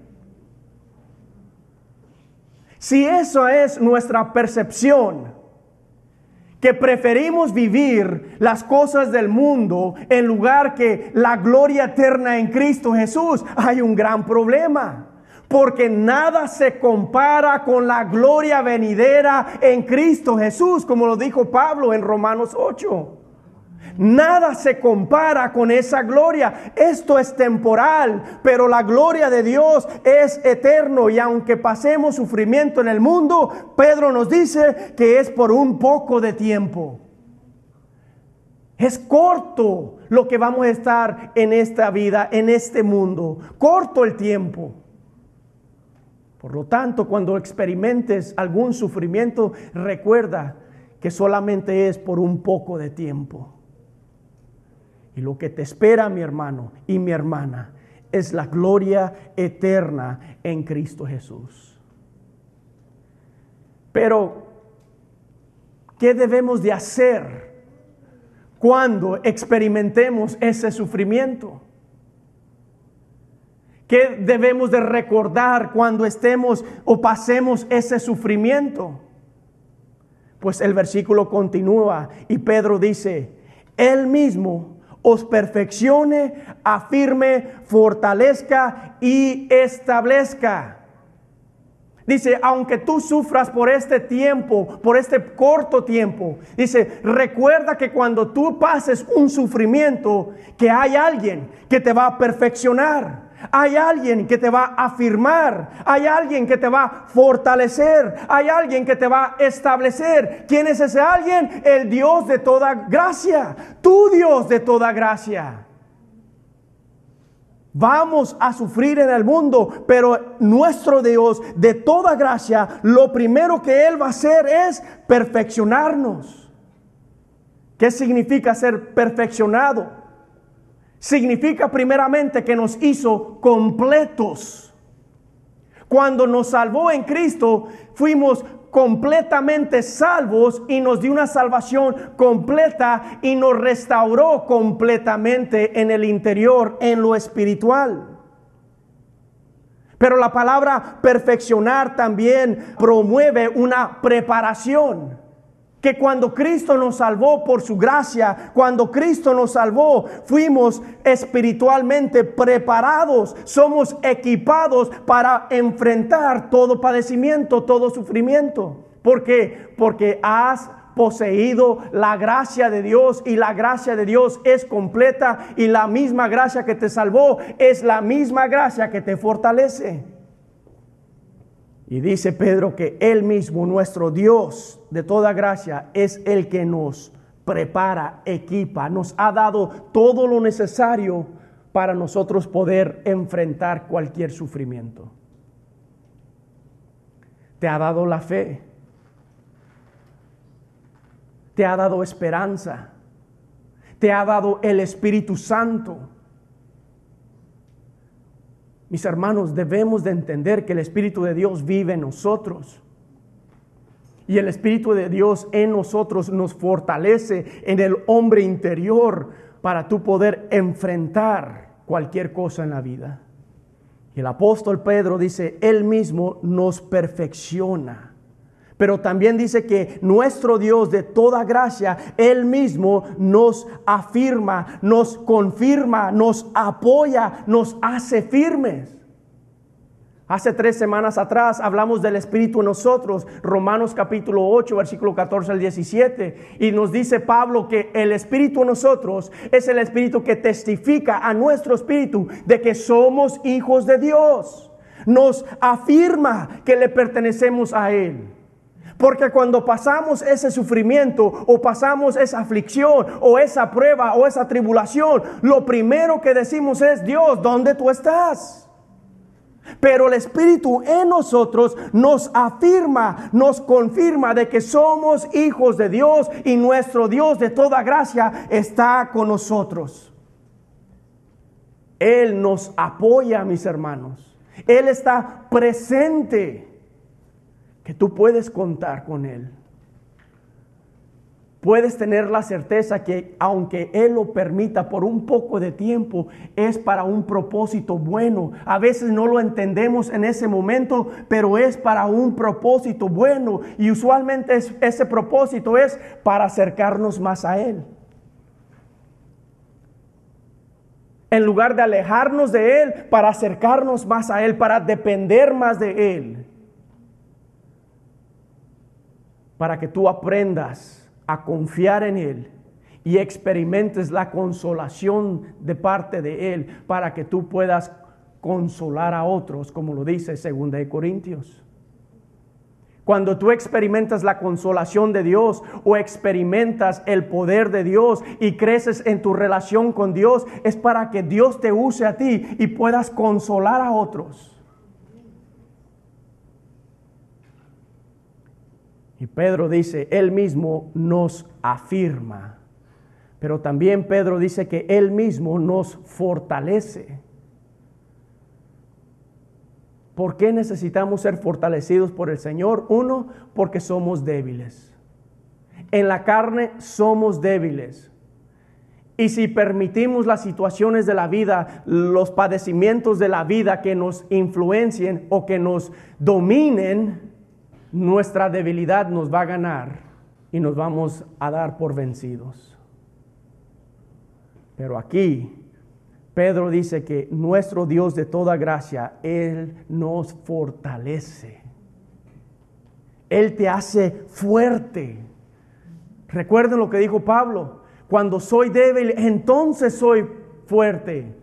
Si eso es nuestra percepción, que preferimos vivir las cosas del mundo en lugar que la gloria eterna en Cristo Jesús, hay un gran problema. Porque nada se compara con la gloria venidera en Cristo Jesús, como lo dijo Pablo en Romanos 8. Nada se compara con esa gloria. Esto es temporal, pero la gloria de Dios es eterno. Y aunque pasemos sufrimiento en el mundo, Pedro nos dice que es por un poco de tiempo. Es corto lo que vamos a estar en esta vida, en este mundo. Corto el tiempo. Por lo tanto, cuando experimentes algún sufrimiento, recuerda que solamente es por un poco de tiempo. Y lo que te espera, mi hermano y mi hermana, es la gloria eterna en Cristo Jesús. Pero, ¿qué debemos de hacer cuando experimentemos ese sufrimiento? ¿Qué debemos de recordar cuando estemos o pasemos ese sufrimiento? Pues el versículo continúa y Pedro dice, Él mismo os perfeccione, afirme, fortalezca y establezca. Dice, aunque tú sufras por este tiempo, por este corto tiempo, dice, recuerda que cuando tú pases un sufrimiento, que hay alguien que te va a perfeccionar. Hay alguien que te va a afirmar, hay alguien que te va a fortalecer, hay alguien que te va a establecer. ¿Quién es ese alguien? El Dios de toda gracia, tu Dios de toda gracia. Vamos a sufrir en el mundo, pero nuestro Dios de toda gracia, lo primero que Él va a hacer es perfeccionarnos. ¿Qué significa ser perfeccionado? Significa primeramente que nos hizo completos. Cuando nos salvó en Cristo, fuimos completamente salvos y nos dio una salvación completa y nos restauró completamente en el interior, en lo espiritual. Pero la palabra perfeccionar también promueve una preparación. Que cuando Cristo nos salvó por su gracia, cuando Cristo nos salvó, fuimos espiritualmente preparados, somos equipados para enfrentar todo padecimiento, todo sufrimiento. ¿Por qué? Porque has poseído la gracia de Dios y la gracia de Dios es completa y la misma gracia que te salvó es la misma gracia que te fortalece. Y dice Pedro que Él mismo, nuestro Dios de toda gracia, es el que nos prepara, equipa, nos ha dado todo lo necesario para nosotros poder enfrentar cualquier sufrimiento. Te ha dado la fe, te ha dado esperanza, te ha dado el Espíritu Santo. Mis hermanos, debemos de entender que el Espíritu de Dios vive en nosotros. Y el Espíritu de Dios en nosotros nos fortalece en el hombre interior para tú poder enfrentar cualquier cosa en la vida. Y el apóstol Pedro dice, Él mismo nos perfecciona. Pero también dice que nuestro Dios de toda gracia, Él mismo nos afirma, nos confirma, nos apoya, nos hace firmes. Hace 3 semanas atrás hablamos del Espíritu en nosotros, Romanos capítulo 8, versículo 14 al 17. Y nos dice Pablo que el Espíritu en nosotros es el Espíritu que testifica a nuestro espíritu de que somos hijos de Dios. Nos afirma que le pertenecemos a Él. Porque cuando pasamos ese sufrimiento o pasamos esa aflicción o esa prueba o esa tribulación, lo primero que decimos es: Dios, ¿dónde tú estás? Pero el Espíritu en nosotros nos afirma, nos confirma de que somos hijos de Dios y nuestro Dios de toda gracia está con nosotros. Él nos apoya, mis hermanos. Él está presente, que tú puedes contar con Él. Puedes tener la certeza que aunque Él lo permita por un poco de tiempo, es para un propósito bueno. A veces no lo entendemos en ese momento, pero es para un propósito bueno. Y usualmente ese propósito es para acercarnos más a Él. En lugar de alejarnos de Él, para acercarnos más a Él, para depender más de Él. Para que tú aprendas a confiar en Él y experimentes la consolación de parte de Él, para que tú puedas consolar a otros, como lo dice 2 Corintios. Cuando tú experimentas la consolación de Dios o experimentas el poder de Dios y creces en tu relación con Dios, es para que Dios te use a ti y puedas consolar a otros. Y Pedro dice, Él mismo nos afirma. Pero también Pedro dice que Él mismo nos fortalece. ¿Por qué necesitamos ser fortalecidos por el Señor? 1, porque somos débiles. En la carne somos débiles. Y si permitimos las situaciones de la vida, los padecimientos de la vida que nos influencien o que nos dominen, nuestra debilidad nos va a ganar y nos vamos a dar por vencidos. Pero aquí Pedro dice que nuestro Dios de toda gracia, Él nos fortalece. Él te hace fuerte. Recuerden lo que dijo Pablo: cuando soy débil, entonces soy fuerte.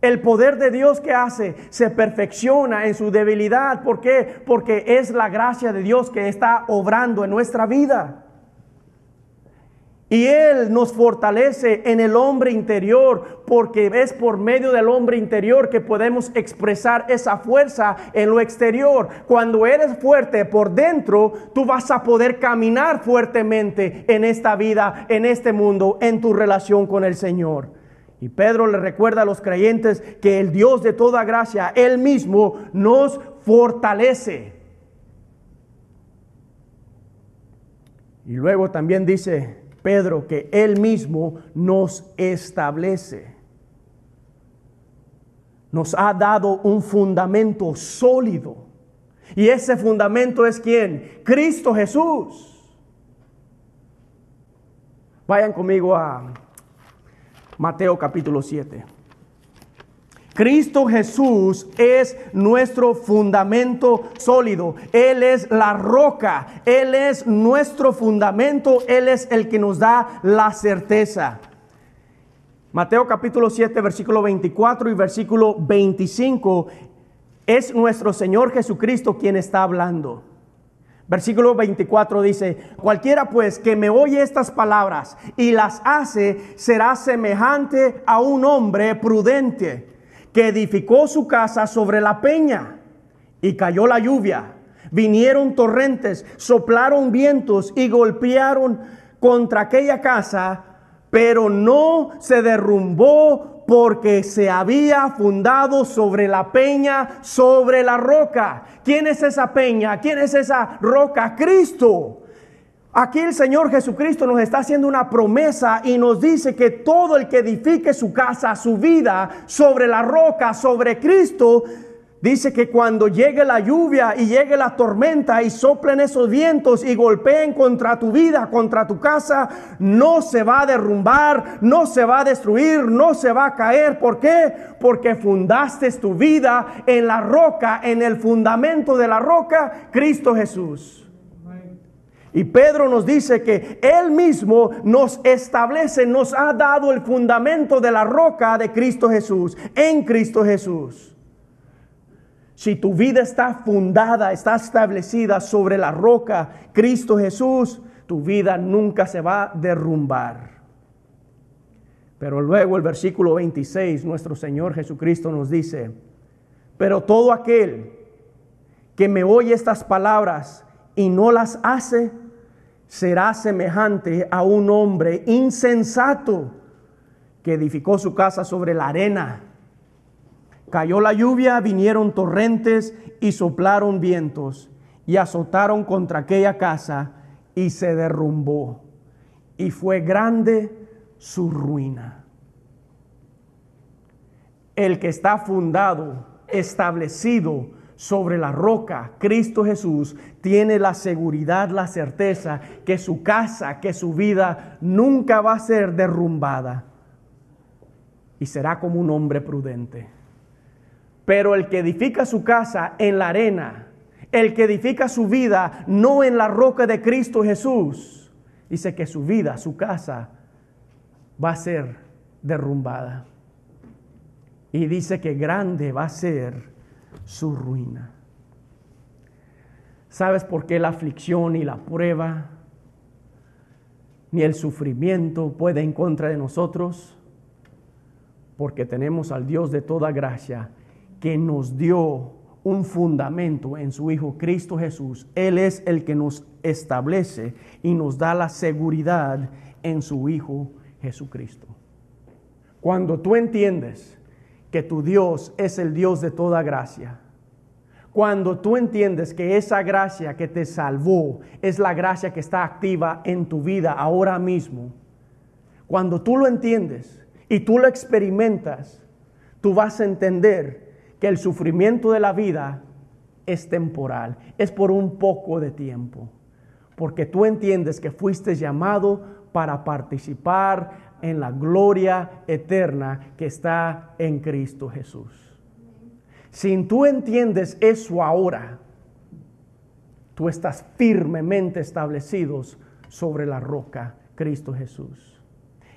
El poder de Dios, ¿qué hace? Se perfecciona en su debilidad. ¿Por qué? Porque es la gracia de Dios que está obrando en nuestra vida. Y Él nos fortalece en el hombre interior, porque es por medio del hombre interior que podemos expresar esa fuerza en lo exterior. Cuando eres fuerte por dentro, tú vas a poder caminar fuertemente en esta vida, en este mundo, en tu relación con el Señor. Y Pedro le recuerda a los creyentes que el Dios de toda gracia, Él mismo nos fortalece. Y luego también dice Pedro que Él mismo nos establece. Nos ha dado un fundamento sólido. Y ese fundamento es ¿quién? Cristo Jesús. Vayan conmigo a Mateo capítulo 7. Cristo Jesús es nuestro fundamento sólido. Él es la roca. Él es nuestro fundamento. Él es el que nos da la certeza. Mateo capítulo 7, versículo 24 y versículo 25. Es nuestro Señor Jesucristo quien está hablando. Versículo 24 dice: cualquiera pues que me oye estas palabras y las hace, será semejante a un hombre prudente que edificó su casa sobre la peña, y cayó la lluvia, vinieron torrentes, soplaron vientos y golpearon contra aquella casa, pero no se derrumbó, porque se había fundado sobre la peña, sobre la roca. ¿Quién es esa peña? ¿Quién es esa roca? Cristo. Aquí el Señor Jesucristo nos está haciendo una promesa y nos dice que todo el que edifique su casa, su vida, sobre la roca, sobre Cristo, Dice que cuando llegue la lluvia y llegue la tormenta y soplen esos vientos y golpeen contra tu vida, contra tu casa, no se va a derrumbar, no se va a destruir, no se va a caer. ¿Por qué? Porque fundaste tu vida en la roca, en el fundamento de la roca, Cristo Jesús. Y Pedro nos dice que Él mismo nos establece, nos ha dado el fundamento de la roca de Cristo Jesús, en Cristo Jesús. Si tu vida está fundada, está establecida sobre la roca, Cristo Jesús, tu vida nunca se va a derrumbar. Pero luego el versículo 26, nuestro Señor Jesucristo nos dice, pero todo aquel que me oye estas palabras y no las hace, será semejante a un hombre insensato que edificó su casa sobre la arena. Cayó la lluvia, vinieron torrentes y soplaron vientos y azotaron contra aquella casa y se derrumbó. Y fue grande su ruina. El que está fundado, establecido sobre la roca, Cristo Jesús, tiene la seguridad, la certeza que su casa, que su vida nunca va a ser derrumbada. Y será como un hombre prudente. Pero el que edifica su casa en la arena, el que edifica su vida no en la roca de Cristo Jesús, dice que su vida, su casa, va a ser derrumbada. Y dice que grande va a ser su ruina. ¿Sabes por qué la aflicción y la prueba, ni el sufrimiento puede en contra de nosotros? Porque tenemos al Dios de toda gracia, que nos dio un fundamento en su Hijo Cristo Jesús. Él es el que nos establece y nos da la seguridad en su Hijo Jesucristo. Cuando tú entiendes que tu Dios es el Dios de toda gracia, cuando tú entiendes que esa gracia que te salvó es la gracia que está activa en tu vida ahora mismo, cuando tú lo entiendes y tú lo experimentas, tú vas a entender que el sufrimiento de la vida es temporal, es por un poco de tiempo, porque tú entiendes que fuiste llamado para participar en la gloria eterna que está en Cristo Jesús. Si tú entiendes eso ahora, tú estás firmemente establecidos sobre la roca, Cristo Jesús.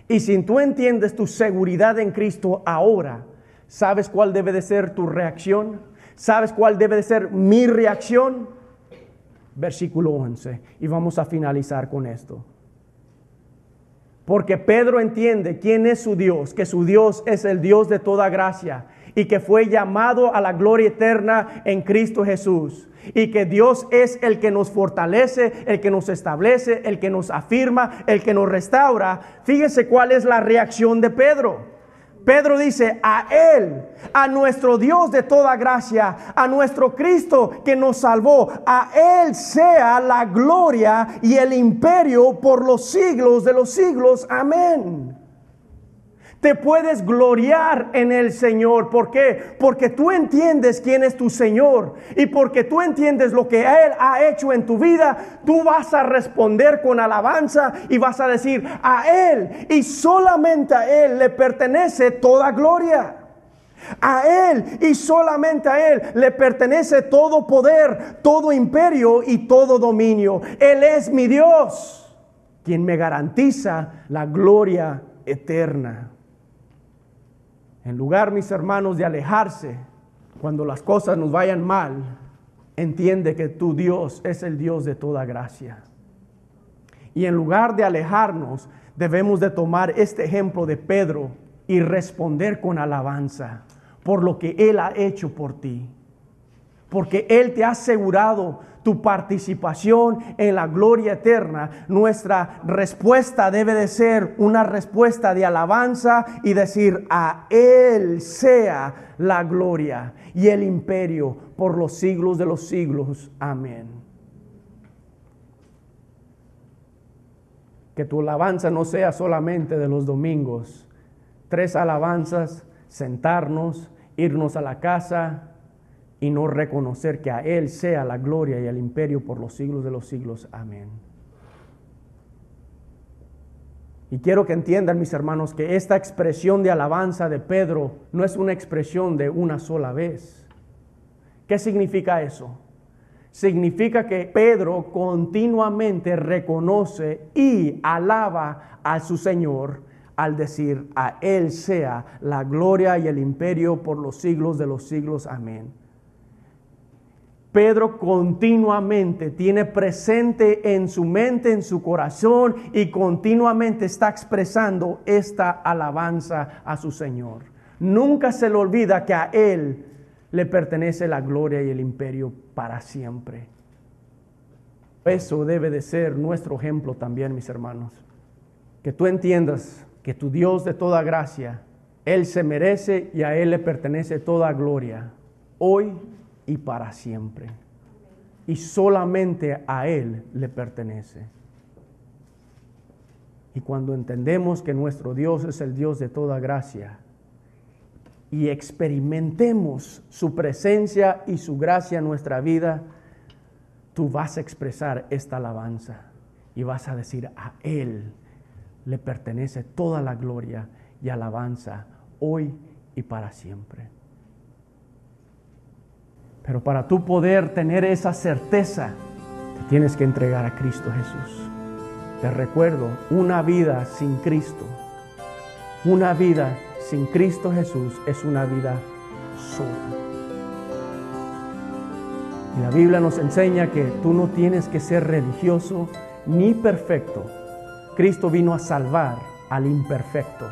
Y si tú entiendes tu seguridad en Cristo ahora, ¿sabes cuál debe de ser tu reacción? ¿Sabes cuál debe de ser mi reacción? Versículo 11. Y vamos a finalizar con esto. Porque Pedro entiende quién es su Dios, que su Dios es el Dios de toda gracia y que fue llamado a la gloria eterna en Cristo Jesús. Y que Dios es el que nos fortalece, el que nos establece, el que nos afirma, el que nos restaura. Fíjese cuál es la reacción de Pedro. Pedro dice, a Él, a nuestro Dios de toda gracia, a nuestro Cristo que nos salvó, a Él sea la gloria y el imperio por los siglos de los siglos. Amén. Te puedes gloriar en el Señor. ¿Por qué? Porque tú entiendes quién es tu Señor. Y porque tú entiendes lo que Él ha hecho en tu vida, tú vas a responder con alabanza y vas a decir, a Él y solamente a Él le pertenece toda gloria. A Él y solamente a Él le pertenece todo poder, todo imperio y todo dominio. Él es mi Dios, quien me garantiza la gloria eterna. En lugar, mis hermanos, de alejarse cuando las cosas nos vayan mal, entiende que tu Dios es el Dios de toda gracia. Y en lugar de alejarnos, debemos de tomar este ejemplo de Pedro y responder con alabanza por lo que Él ha hecho por ti. Porque Él te ha asegurado tu participación en la gloria eterna. Nuestra respuesta debe de ser una respuesta de alabanza y decir, a Él sea la gloria y el imperio por los siglos de los siglos. Amén. Que tu alabanza no sea solamente de los domingos. 3 alabanzas, sentarnos, irnos a la casa y no reconocer que a Él sea la gloria y el imperio por los siglos de los siglos. Amén. Y quiero que entiendan, mis hermanos, que esta expresión de alabanza de Pedro no es una expresión de una sola vez. ¿Qué significa eso? Significa que Pedro continuamente reconoce y alaba a su Señor al decir: a Él sea la gloria y el imperio por los siglos de los siglos. Amén. Pedro continuamente tiene presente en su mente, en su corazón, y continuamente está expresando esta alabanza a su Señor. Nunca se le olvida que a Él le pertenece la gloria y el imperio para siempre. Eso debe de ser nuestro ejemplo también, mis hermanos. Que tú entiendas que tu Dios de toda gracia, Él se merece y a Él le pertenece toda gloria, hoy y para siempre. Y solamente a Él le pertenece. Y cuando entendemos que nuestro Dios es el Dios de toda gracia, y experimentemos su presencia y su gracia en nuestra vida, tú vas a expresar esta alabanza y vas a decir: a Él le pertenece toda la gloria y alabanza hoy y para siempre. Pero para tú poder tener esa certeza, te tienes que entregar a Cristo Jesús. Te recuerdo, una vida sin Cristo, una vida sin Cristo Jesús es una vida sola. Y la Biblia nos enseña que tú no tienes que ser religioso ni perfecto. Cristo vino a salvar al imperfecto.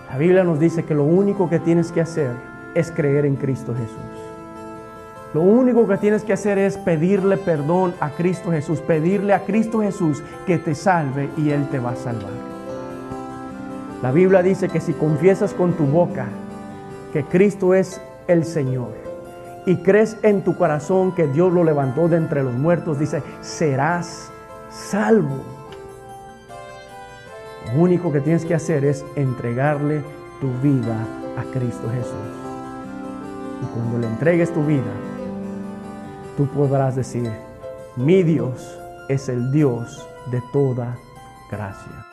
La Biblia nos dice que lo único que tienes que hacer es creer en Cristo Jesús. Lo único que tienes que hacer es pedirle perdón a Cristo Jesús, pedirle a Cristo Jesús que te salve y Él te va a salvar. La Biblia dice que si confiesas con tu boca que Cristo es el Señor y crees en tu corazón que Dios lo levantó de entre los muertos, dice, serás salvo. Lo único que tienes que hacer es entregarle tu vida a Cristo Jesús. Y cuando le entregues tu vida, tú podrás decir: mi Dios es el Dios de toda gracia.